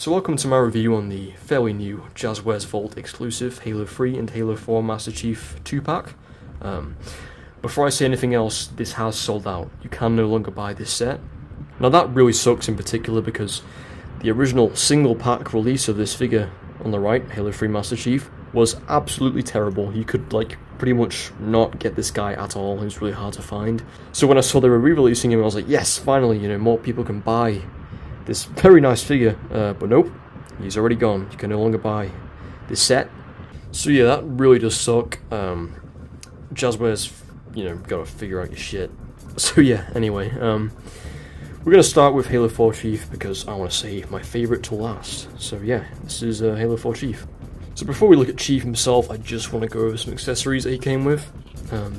So welcome to my review on the fairly new Jazwares Vault exclusive Halo 3 and Halo 4 Master Chief 2-pack. Before I say anything else, this has sold out. You can no longer buy this set. Now that really sucks in particular because the original single pack release of this figure on the right, Halo 3 Master Chief, was absolutely terrible. You could pretty much not get this guy at all. He was really hard to find. So when I saw they were re-releasing him, I was like, yes, finally, more people can buy this very nice figure. But nope, he's already gone. You can no longer buy this set. So yeah, that really does suck. Jazwares, gotta figure out your shit. So yeah, anyway, we're gonna start with Halo 4 Chief because I want to save my favorite to last. So yeah, this is Halo 4 Chief. So before we look at Chief himself, I just want to go over some accessories that he came with.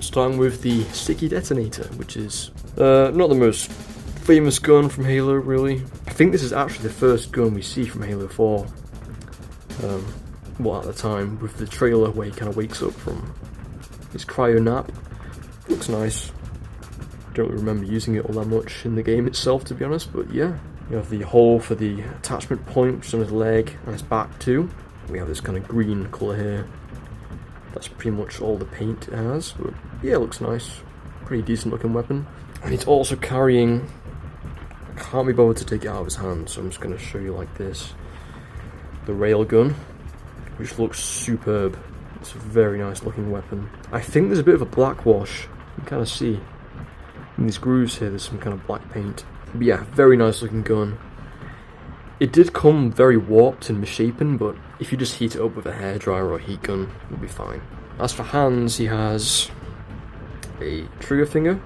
Starting with the sticky detonator, which is not the most famous gun from Halo, really. I think this is actually the first gun we see from Halo 4. Well, at the time, with the trailer where he kind of wakes up from his cryo nap. Looks nice. Don't remember using it all that much in the game itself, to be honest, but yeah. You have the hole for the attachment point, which is on his leg, and his back too. We have this kind of green colour here. That's pretty much all the paint it has, but yeah, it looks nice. Pretty decent looking weapon. And he's also carrying... I can't be bothered to take it out of his hand, so I'm just going to show you like this. The railgun, which looks superb. It's a very nice looking weapon. I think there's a bit of a black wash. You can kind of see in these grooves here, there's some kind of black paint. But yeah, very nice looking gun. It did come very warped and misshapen, but if you just heat it up with a hairdryer or a heat gun, it'll be fine. As for hands, he has a trigger finger,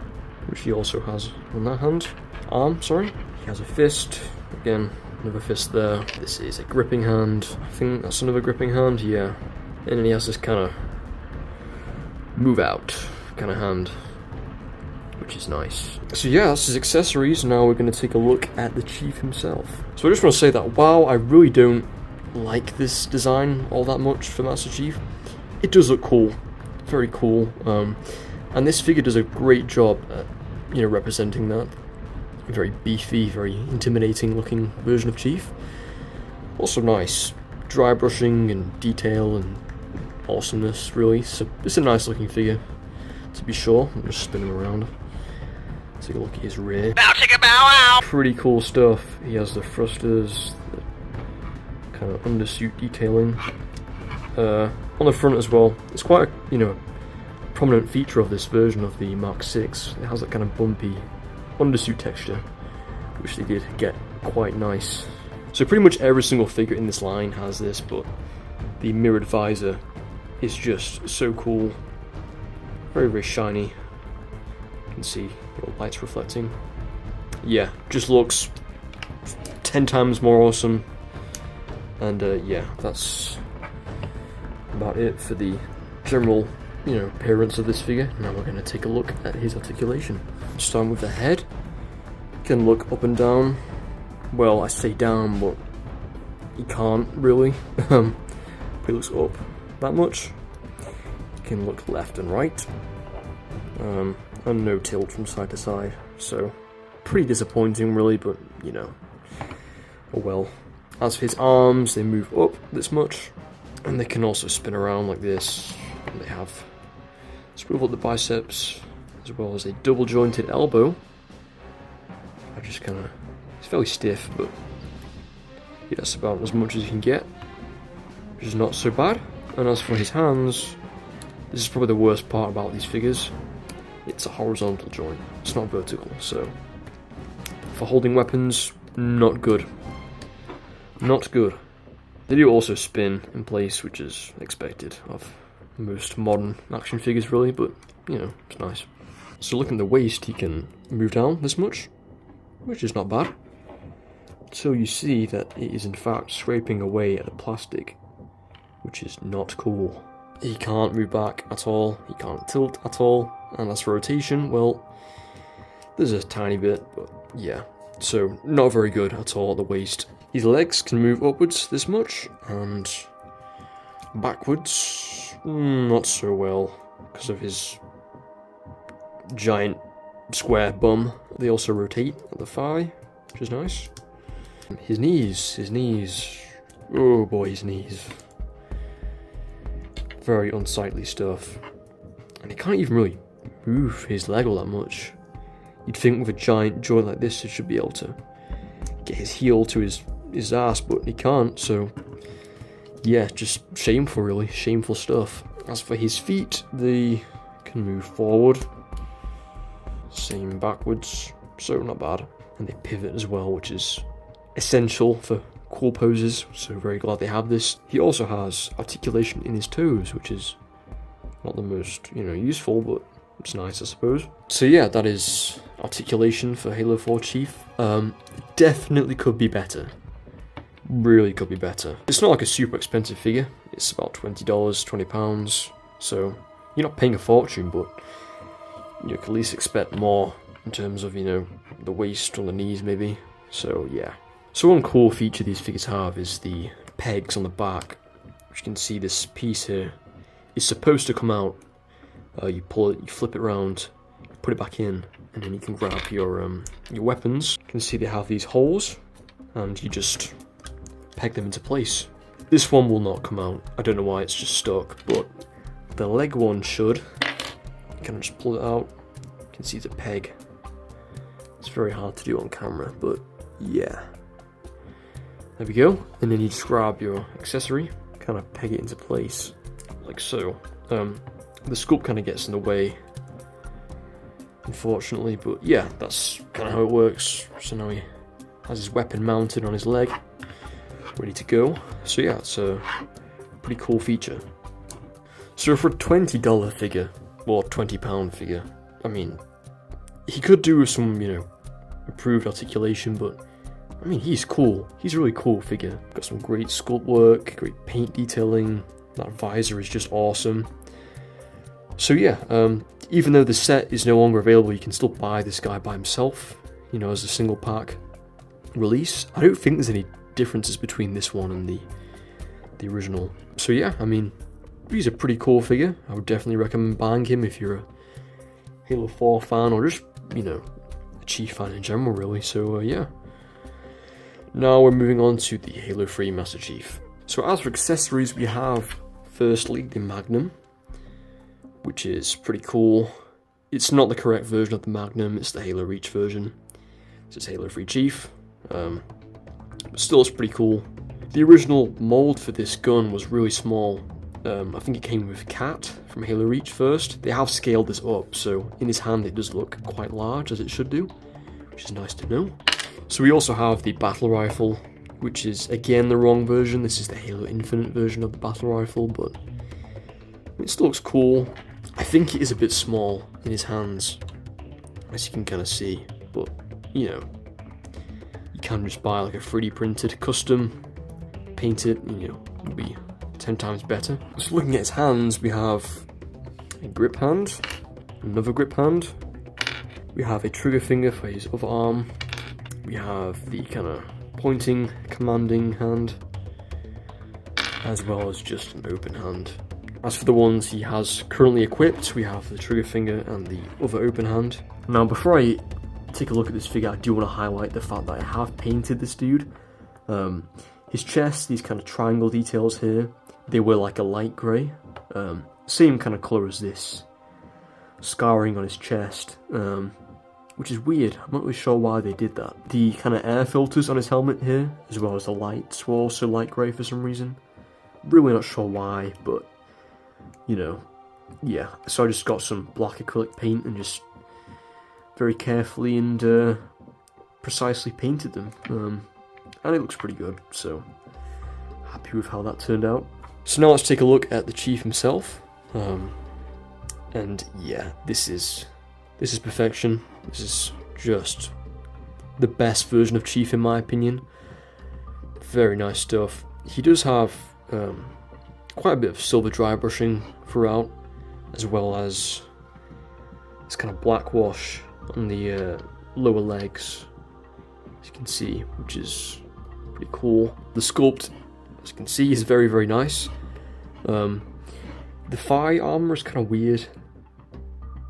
which he also has on that hand. Arm, sorry. He has a fist. Again, another fist there. This is a gripping hand. I think that's another gripping hand, yeah. And then he has this kind of move out kind of hand, which is nice. So yeah, that's his accessories. Now we're going to take a look at the Chief himself. So I just want to say that while I really don't like this design all that much for Master Chief, it does look cool. Very cool. And this figure does a great job at, representing that. A very beefy, very intimidating looking version of Chief. Also nice dry brushing and detail and awesomeness, really. So it's a nice looking figure, to be sure. I'll just spin him around. Take a look at his rear. Pretty cool stuff. He has the thrusters, the kind of undersuit detailing. On the front as well. It's quite a, prominent feature of this version of the Mark VI. It has that kind of bumpy undersuit texture, which they did get quite nice. So pretty much every single figure in this line has this, but the mirrored visor is just so cool. Very, very shiny. You can see the lights reflecting. Yeah, just looks 10 times more awesome. And yeah, that's about it for the general, appearance of this figure. Now we're going to take a look at his articulation. Starting with the head. You can look up and down. Well, I say down, but you can't really. He looks up that much. You can look left and right. And no tilt from side to side. So, pretty disappointing really, but, oh well. As for his arms, they move up this much. And they can also spin around like this. And they have swivel at the biceps, as well as a double jointed elbow. I just kind of... It's fairly stiff, but yeah, that's about as much as you can get, which is not so bad. And as for his hands, this is probably the worst part about these figures. It's a horizontal joint, it's not vertical, so for holding weapons, not good. Not good. They do also spin in place, which is expected of most modern action figures really, but it's nice. So looking at the waist, he can move down this much, which is not bad. So you see that it is in fact scraping away at the plastic, which is not cool. He can't move back at all, he can't tilt at all, and as for rotation, well, there's a tiny bit, but yeah. So not very good at all at the waist. His legs can move upwards this much, and backwards, not so well, because of his giant square bum. They also rotate at the thigh, which is nice. His knees. Oh boy, his knees. Very unsightly stuff. And he can't even really move his leg all that much. You'd think with a giant joint like this, it should be able to get his heel to his ass, but he can't, so yeah, just shameful really, shameful stuff. As for his feet, they can move forward, same backwards, so not bad. And they pivot as well, which is essential for cool poses, so very glad they have this. He also has articulation in his toes, which is not the most, useful, but it's nice, I suppose. So yeah, that is articulation for Halo 4 Chief. Definitely could be better. Really could be better. It's not like a super expensive figure. It's about $20, £20. So you're not paying a fortune, but you can at least expect more in terms of, the waist or the knees maybe. So yeah. So one cool feature these figures have is the pegs on the back. Which you can see this piece here is supposed to come out. You pull it, you flip it around, put it back in, and then you can grab your weapons. You can see they have these holes, and you just peg them into place. This one will not come out. I don't know why it's just stuck, but the leg one should. You can just pull it out. You can see it's a peg. It's very hard to do on camera, but yeah. There we go. And then you just grab your accessory, kind of peg it into place, like so. The sculpt kind of gets in the way, unfortunately, but yeah, that's kind of how it works. So now he has his weapon mounted on his leg, ready to go. So yeah, it's a pretty cool feature. So for a $20 figure, or £20 figure, I mean, he could do with some, improved articulation, but I mean, he's cool. He's a really cool figure. Got some great sculpt work, great paint detailing. That visor is just awesome. So yeah, even though the set is no longer available, you can still buy this guy by himself, as a single pack release. I don't think there's any differences between this one and the original. So yeah, I mean, he's a pretty cool figure. I would definitely recommend buying him if you're a Halo 4 fan, or just, a Chief fan in general, really. So yeah. Now we're moving on to the Halo 3 Master Chief. So as for accessories, we have firstly the Magnum, which is pretty cool. It's not the correct version of the Magnum, it's the Halo Reach version. This is Halo 3 Chief, but still it's pretty cool. The original mold for this gun was really small. I think it came with Cat from Halo Reach first. They have scaled this up, so in his hand it does look quite large, as it should do, which is nice to know. So we also have the battle rifle, which is again the wrong version. This is the Halo Infinite version of the battle rifle, but it still looks cool. I think it is a bit small in his hands, as you can kind of see, but you can just buy like a 3D printed custom, paint it, it'll be 10 times better. So looking at his hands, we have a grip hand, another grip hand, we have a trigger finger for his other arm, we have the kind of pointing, commanding hand, as well as just an open hand. As for the ones he has currently equipped, we have the trigger finger and the other open hand. Now before I take a look at this figure, I do want to highlight the fact that I have painted this dude. His chest, these kind of triangle details here, they were like a light grey. Same kind of colour as this scarring on his chest, which is weird. I'm not really sure why they did that. The kind of air filters on his helmet here, as well as the lights, were also light grey for some reason. Really not sure why, but yeah. So I just got some black acrylic paint and just very carefully and precisely painted them. And it looks pretty good, so happy with how that turned out. So now let's take a look at the Chief himself. And yeah, this is perfection. This is just the best version of Chief in my opinion. Very nice stuff. He does have quite a bit of silver dry brushing throughout, as well as this kind of black wash on the lower legs, as you can see, which is pretty cool. The sculpt, as you can see, is very, very nice. The thigh armor is kind of weird.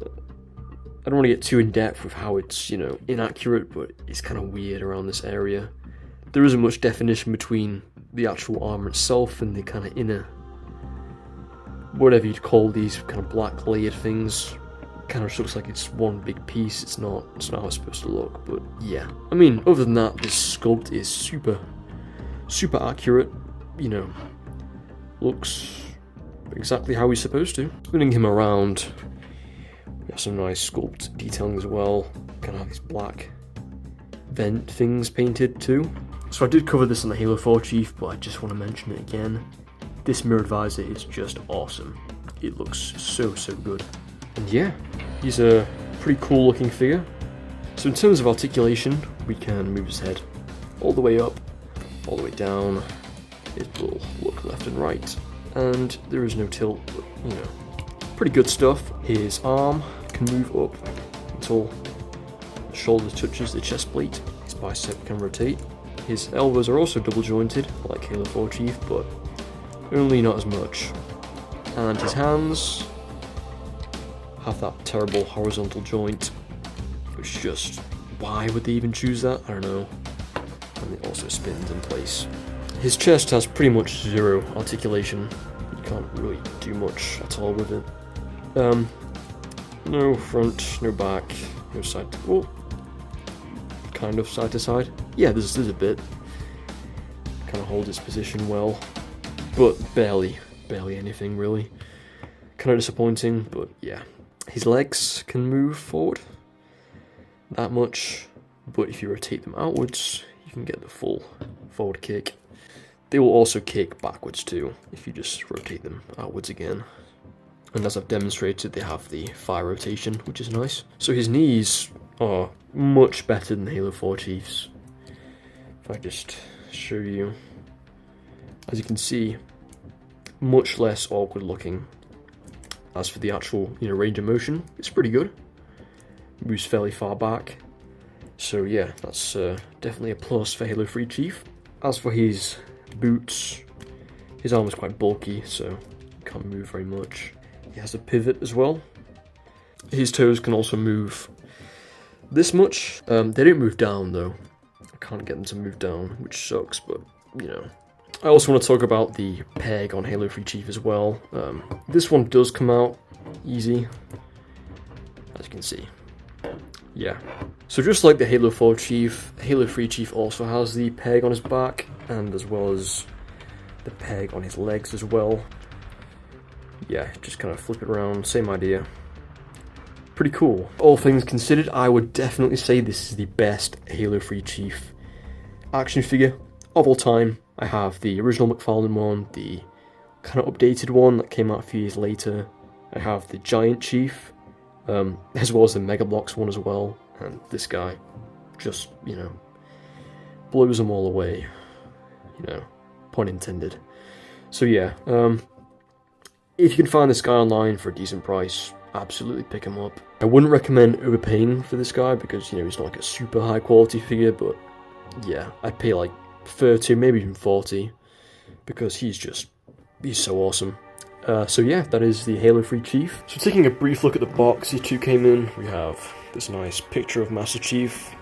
I don't want to get too in depth with how it's, inaccurate, but it's kind of weird around this area. there isn't much definition between the actual armor itself and the kind of inner, whatever you'd call these kind of black layered things. Kind of looks like it's one big piece. It's not how it's supposed to look, but yeah. I mean, other than that, this sculpt is super accurate. You know, looks exactly how he's supposed to. Spinning him around, we have some nice sculpt detailing as well. Kind of have these black vent things painted too. So I did cover this on the Halo 4 Chief, but I just want to mention it again. This mirrored visor is just awesome. It looks so good. And yeah, he's a pretty cool looking figure. So in terms of articulation, we can move his head all the way up, all the way down. It will look left and right. And there is no tilt, but you know, pretty good stuff. His arm can move up until the shoulder touches the chest plate. His bicep can rotate. His elbows are also double jointed, like Halo 4 Chief, but only not as much. And his hands have that terrible horizontal joint, which just, why would they even choose that? I don't know. And it also spins in place. His chest has pretty much zero articulation. You can't really do much at all with it. No front, no back, no side. Well, kind of side to side. Yeah, there's a bit. Kind of holds its position well, but barely anything really. Kind of disappointing, but yeah. His legs can move forward that much, but if you rotate them outwards, you can get the full forward kick. They will also kick backwards too, if you just rotate them outwards again. And as I've demonstrated, they have the fire rotation, which is nice. So his knees are much better than the Halo 4 Chiefs. If I just show you, as you can see, much less awkward looking. As for the actual, range of motion, it's pretty good. Moves fairly far back. So yeah, that's definitely a plus for Halo 3 Chief. As for his boots, his arm is quite bulky, so can't move very much. He has a pivot as well. His toes can also move this much. They don't move down though. I can't get them to move down, which sucks, but I also want to talk about the peg on Halo 3 Chief as well. This one does come out easy, as you can see. Yeah. So just like the Halo 4 Chief, Halo 3 Chief also has the peg on his back, and as well as the peg on his legs as well. Yeah, just kind of flip it around, same idea. Pretty cool. All things considered, I would definitely say this is the best Halo 3 Chief action figure of all time. I have the original McFarlane one, the kind of updated one that came out a few years later. I have the Giant Chief, as well as the Mega Bloks one as well. And this guy just, blows them all away. Pun intended. So yeah, if you can find this guy online for a decent price, absolutely pick him up. I wouldn't recommend overpaying for this guy because, he's not like a super high quality figure, but yeah, I'd pay like 30, maybe even 40, because he's so awesome. So yeah, that is the Halo 3 Chief. So taking a brief look at the box these two came in, we have this nice picture of Master Chief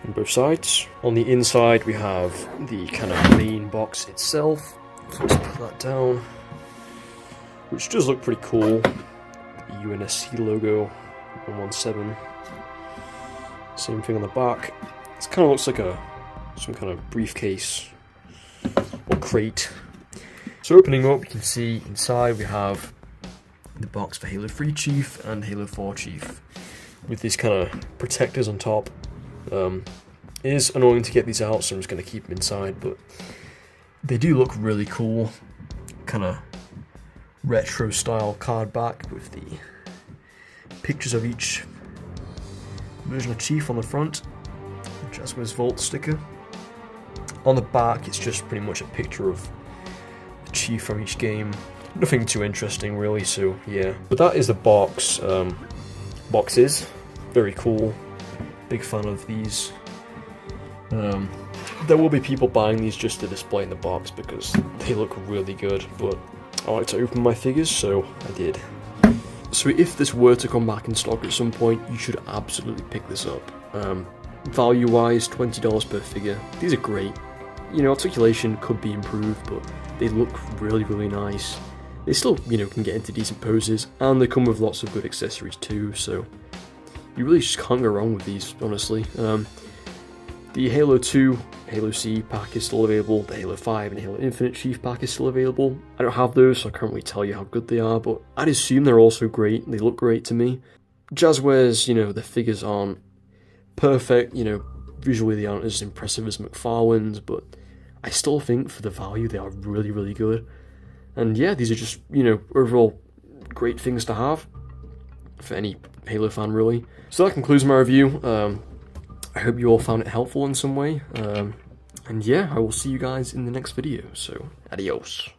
on both sides. On the inside we have the kind of main box itself. So let's put that down, which does look pretty cool. The UNSC logo, 117. Same thing on the back. It kind of looks like some kind of briefcase or crate. So opening up, you can see inside we have the box for Halo 3 Chief and Halo 4 Chief, with these kind of protectors on top. It is annoying to get these out, so I'm just going to keep them inside, but they do look really cool. Kind of retro style card back with the pictures of each version of Chief on the front. Jazwares Vault sticker. On the back, it's just pretty much a picture of the Chief from each game. Nothing too interesting, really, so yeah. But that is the box. Boxes. Very cool. Big fan of these. There will be people buying these just to display in the box because they look really good, but I like to open my figures, so I did. So if this were to come back in stock at some point, you should absolutely pick this up. value-wise, $20 per figure. These are great. You know, articulation could be improved, but they look really, really nice. They still, you know, can get into decent poses, and they come with lots of good accessories too, so you really just can't go wrong with these, honestly. The Halo 2, Halo C pack is still available, the Halo 5 and Halo Infinite Chief pack is still available. I don't have those, so I can't really tell you how good they are, but I'd assume they're also great, they look great to me. Jazwares, you know, the figures aren't perfect, you know, visually they aren't as impressive as McFarlane's, but I still think for the value they are really, really good. And yeah, these are just, you know, overall great things to have for any Halo fan, really. So that concludes my review. I hope you all found it helpful in some way. And yeah, I will see you guys in the next video, so adios.